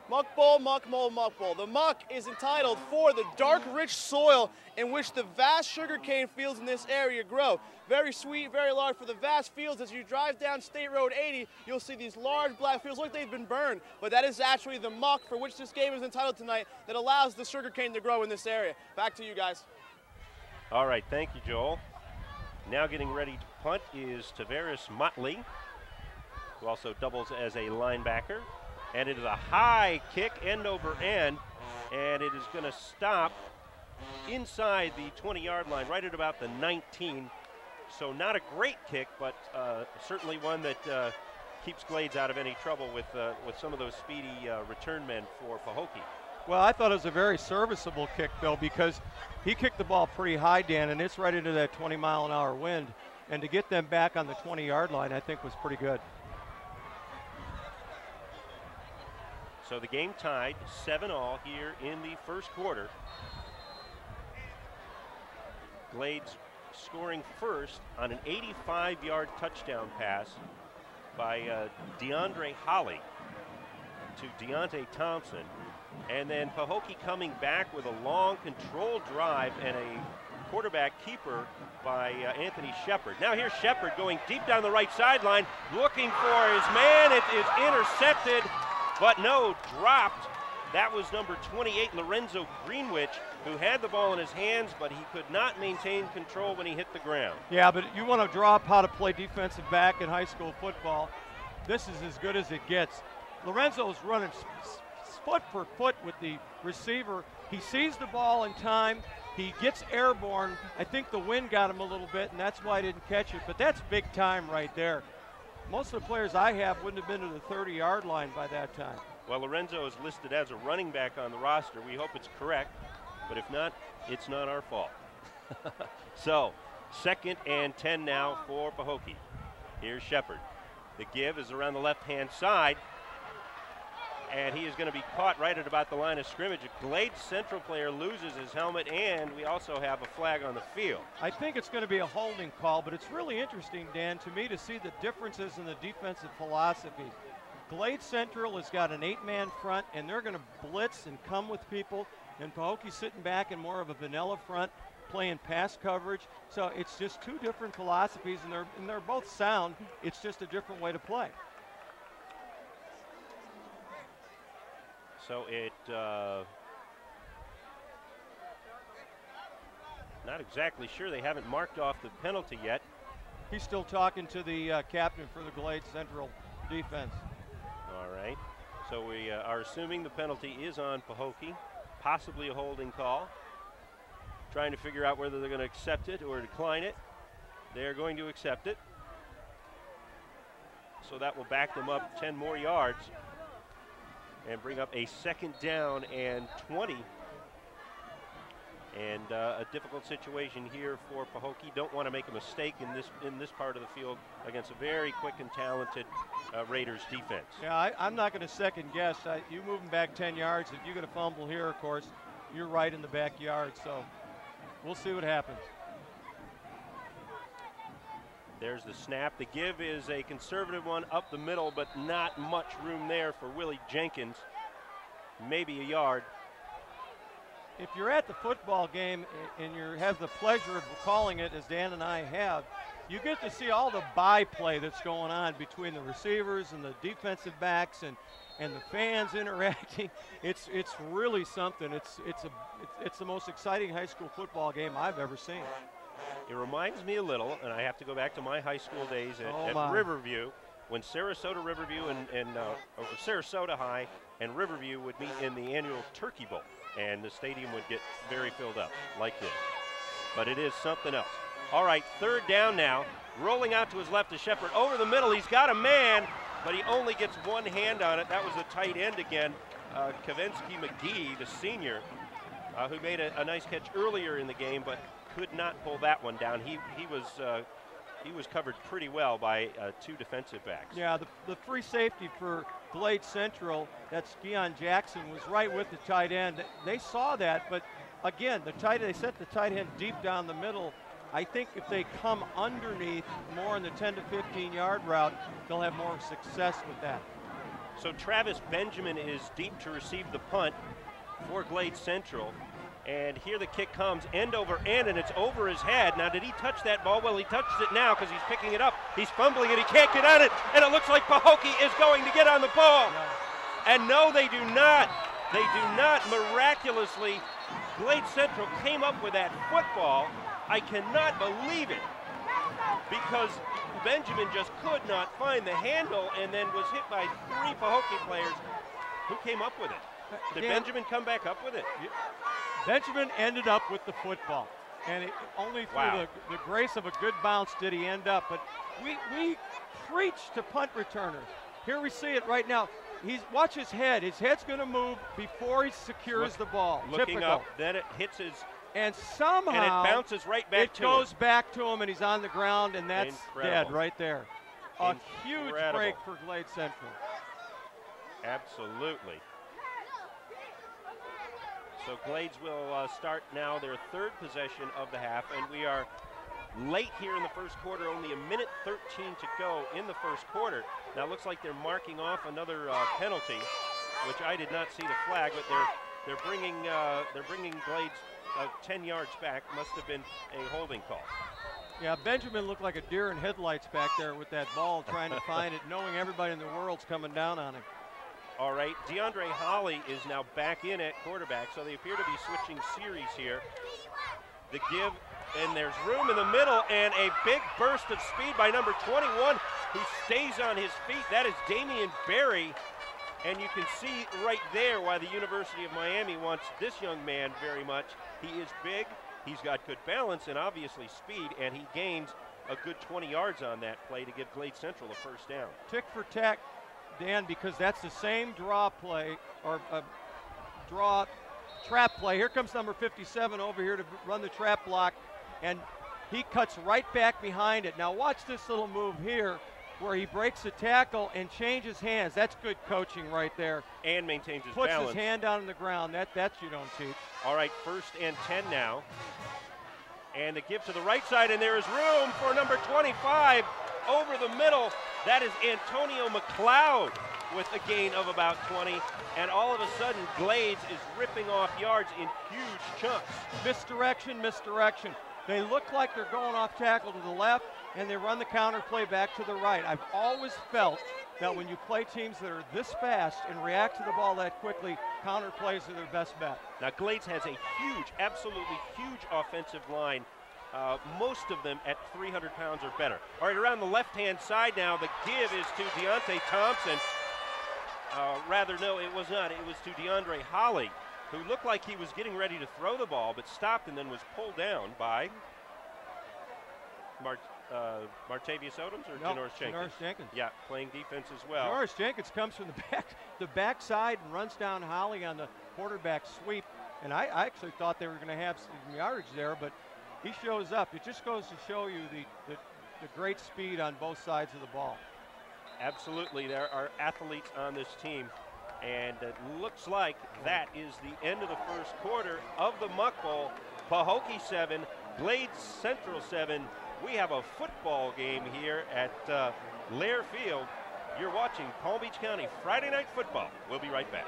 Muck Bowl, Muck Bowl, Muck Bowl. The muck is entitled for the dark, rich soil in which the vast sugarcane fields in this area grow. Very sweet, very large. For the vast fields, as you drive down State Road 80, you'll see these large black fields. Look, they've been burned, but that is actually the muck for which this game is entitled tonight that allows the sugarcane to grow in this area. Back to you guys. All right, thank you, Joel. Now getting ready to punt is Tavares Motley, who also doubles as a linebacker. And it is a high kick, end over end, and it is going to stop inside the 20-yard line, right at about the 19. So not a great kick, but certainly one that keeps Glades out of any trouble with some of those speedy return men for Pahokee. Well, I thought it was a very serviceable kick, Bill, because he kicked the ball pretty high, Dan, and it's right into that 20-mile-an-hour wind. And to get them back on the 20-yard line, I think was pretty good. So the game tied 7-all here in the first quarter. Glades scoring first on an 85-yard touchdown pass by DeAndre Holly to Deontay Thompson. And then Pahokee coming back with a long controlled drive and a quarterback keeper by Anthony Shepard. Now here's Shepard going deep down the right sideline, looking for his man. It is intercepted. But no, dropped. That was number 28, Lorenzo Greenwich, who had the ball in his hands, but he could not maintain control when he hit the ground. Yeah, but you want to draw up how to play defensive back in high school football. This is as good as it gets. Lorenzo's running foot for foot with the receiver. He sees the ball in time. He gets airborne. I think the wind got him a little bit, and that's why he didn't catch it. But that's big time right there. Most of the players I have wouldn't have been to the 30-yard line by that time. Well, Lorenzo is listed as a running back on the roster. We hope it's correct, but if not, it's not our fault. So, 2nd and 10 now for Pahokee. Here's Shepard. The give is around the left-hand side, and he is going to be caught right at about the line of scrimmage. A Glades Central player loses his helmet, and we also have a flag on the field. I think it's going to be a holding call, but it's really interesting, Dan, to me to see the differences in the defensive philosophy. Glades Central has got an 8-man front, and they're going to blitz and come with people, and Pahokee's sitting back in more of a vanilla front, playing pass coverage. So it's just two different philosophies, and they're both sound. It's just a different way to play. So it, not exactly sure. They haven't marked off the penalty yet. He's still talking to the captain for the Glades Central defense. All right. So we are assuming the penalty is on Pahokee, possibly a holding call. Trying to figure out whether they're going to accept it or decline it. They're going to accept it. So that will back them up 10 more yards and bring up a 2nd down and 20. And a difficult situation here for Pahokee. Don't want to make a mistake in this part of the field against a very quick and talented Raiders defense. Yeah, I'm not going to second guess. You move them back 10 yards. If you get a fumble here, of course, you're right in the backyard. So we'll see what happens. There's the snap. The give is a conservative one up the middle, but not much room there for Willie Jenkins. Maybe a yard. If you're at the football game and you have the pleasure of calling it, as Dan and I have, you get to see all the byplay that's going on between the receivers and the defensive backs and the fans interacting. It's really something. It's the most exciting high school football game I've ever seen. It reminds me a little, and I have to go back to my high school days at Riverview, when Sarasota Sarasota High and Riverview would meet in the annual Turkey Bowl, and the stadium would get very filled up like this. But it is something else. All right, 3rd down now. Rolling out to his left is Shepard. Over the middle, he's got a man, but he only gets one hand on it. That was the tight end again, Kavensky McGee, the senior, who made a nice catch earlier in the game, but could not pull that one down. He was covered pretty well by 2 defensive backs. Yeah, the free safety for Glades Central, that's Keon Jackson, was right with the tight end. They saw that, but again, they set the tight end deep down the middle. I think if they come underneath more in the 10 to 15 yard route, they'll have more success with that. So Travis Benjamin is deep to receive the punt for Glades Central. And here the kick comes end over end, and it's over his head. Now, did he touch that ball? Well, he touched it now because he's picking it up. He's fumbling it. He can't get on it. And it looks like Pahokee is going to get on the ball. No. And no, they do not. They do not. Miraculously, Glades Central came up with that football. I cannot believe it, because Benjamin just could not find the handle and then was hit by 3 Pahokee players. Who came up with it? Did Benjamin come back up with it? Benjamin ended up with the football, and only through the grace of a good bounce did he end up. But we preach to punt returners. Here we see it right now. Watch his head. His head's going to move before he secures the ball. Looking up, then it hits his. And somehow and it bounces right back to him. It goes back to him, and he's on the ground, and that's dead right there. A huge break for Glades Central. Absolutely. So Glades will start now their 3rd possession of the half, and we are late here in the first quarter, only 1:13 to go in the first quarter. Now it looks like they're marking off another penalty, which I did not see the flag, but they're bringing Glades 10 yards back. Must have been a holding call. Yeah, Benjamin looked like a deer in headlights back there with that ball, trying to find it, knowing everybody in the world's coming down on him. All right, DeAndre Holly is now back in at quarterback, so they appear to be switching series here. The give, and there's room in the middle, and a big burst of speed by number 21, who stays on his feet. That is Damian Berry, and you can see right there why the University of Miami wants this young man very much. He is big, he's got good balance, and obviously speed, and he gains a good 20 yards on that play to give Glades Central a first down. Tick for tack, Dan, because that's the same draw play, or draw trap play. Here comes number 57 over here to run the trap block, and he cuts right back behind it. Now watch this little move here where he breaks the tackle and changes hands. That's good coaching right there. And maintains his balance. Puts his hand down on the ground. That's you don't teach. All right, 1st and 10 now. And the give to the right side, and there is room for number 25 over the middle. That is Antonio McLeod with a gain of about 20. And all of a sudden, Glades is ripping off yards in huge chunks. Misdirection, misdirection. They look like they're going off tackle to the left, and they run the counter play back to the right. I've always felt that when you play teams that are this fast and react to the ball that quickly, counter plays are their best bet. Now Glades has a huge, absolutely huge offensive line. Most of them at 300 pounds or better. All right, around the left-hand side now, the give is to Deontay Thompson. No, it was not. It was to DeAndre Holly, who looked like he was getting ready to throw the ball, but stopped and then was pulled down by Martavius Odoms or Janoris Jenkins? Janoris Jenkins. Yeah, playing defense as well. Janoris Jenkins comes from the backside and runs down Holly on the quarterback sweep. And I actually thought they were going to have some yardage there, but he shows up. It just goes to show you the great speed on both sides of the ball. Absolutely, there are athletes on this team, and it looks like that is the end of the first quarter of the Muck Bowl. Pahokee 7, Glades Central 7. We have a football game here at Lair Field. You're watching Palm Beach County Friday Night Football. We'll be right back.